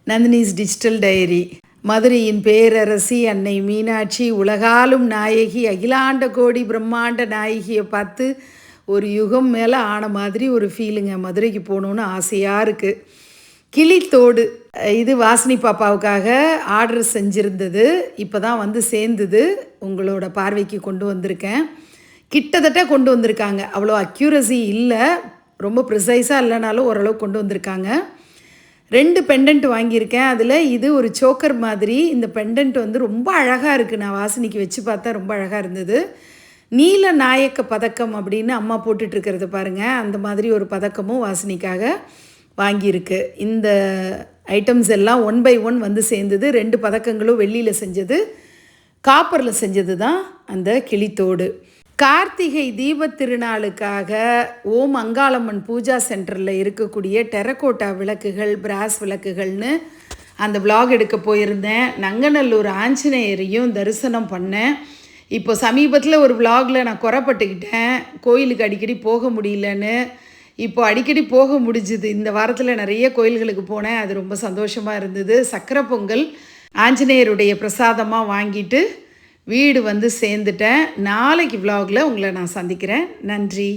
Nandini's digital diary. மதுரையின் பேரரசி அன்னை மீனாட்சி, உலகாலும் நாயகி, அகிலாண்ட கோடி பிரம்மாண்ட நாயகியை பார்த்து ஒரு யுகம் மேலே ஆன மாதிரி ஒரு ஃபீலுங்க. மதுரைக்கு போகணுன்னு ஆசையாக இருக்குது. கிளித்தோடு இது வாசினி பாப்பாவுக்காக ஆர்டர் செஞ்சுருந்தது. இப்போ தான் வந்து சேர்ந்தது. உங்களோட பார்வைக்கு கொண்டு வந்திருக்கேன். கிட்டத்தட்ட கொண்டு வந்திருக்காங்க. அவ்வளோ அக்யூரசி இல்லை, ரொம்ப ப்ரிசைஸாக இல்லைனாலும் ஓரளவு கொண்டு வந்திருக்காங்க. 2 பெண்டன்ட் வாங்கியிருக்கேன். அதில் இது ஒரு சோக்கர் மாதிரி. இந்த பெண்டன்ட் வந்து ரொம்ப அழகாக இருக்குது. நான் வாசினிக்கு வச்சு பார்த்தா ரொம்ப அழகாக இருந்தது. நீல நாயக்க பதக்கம் அப்படின்னு அம்மா போட்டுட்ருக்கிறது பாருங்கள். அந்த மாதிரி ஒரு பதக்கமும் வாசினிக்காக வாங்கியிருக்கு. இந்த ஐட்டம்ஸ் எல்லாம் 1 by 1 வந்து சேர்ந்தது. 2 பதக்கங்களும் வெள்ளியில் செஞ்சது, காப்பரில் செஞ்சது தான் அந்த கிளித்தோடு. கார்த்திகை தீபத் திருநாளுக்காக ஓம் அங்காளம்மன் பூஜா சென்டரில் இருக்கக்கூடிய டெரக்கோட்டா விளக்குகள், பிராஸ் விளக்குகள்னு அந்த விலாக் எடுக்க போயிருந்தேன். நங்கநல்லூர் ஆஞ்சநேயரையும் தரிசனம் பண்ணேன். இப்போ சமீபத்தில் ஒரு விலாகில் நான் குறைப்பட்டுக்கிட்டேன், கோயிலுக்கு அடிக்கடி போக முடியலன்னு. இப்போ அடிக்கடி போக முடிஞ்சுது. இந்த வாரத்தில் நிறைய கோயில்களுக்கு போனேன். அது ரொம்ப சந்தோஷமாக இருந்தது. சக்கரை பொங்கல் ஆஞ்சநேயருடைய பிரசாதமாக வாங்கிட்டு வீடு வந்து சேர்ந்துட்டேன். நாளைக்கு விலாகில் உங்களை நான் சந்திக்கிறேன். நன்றி.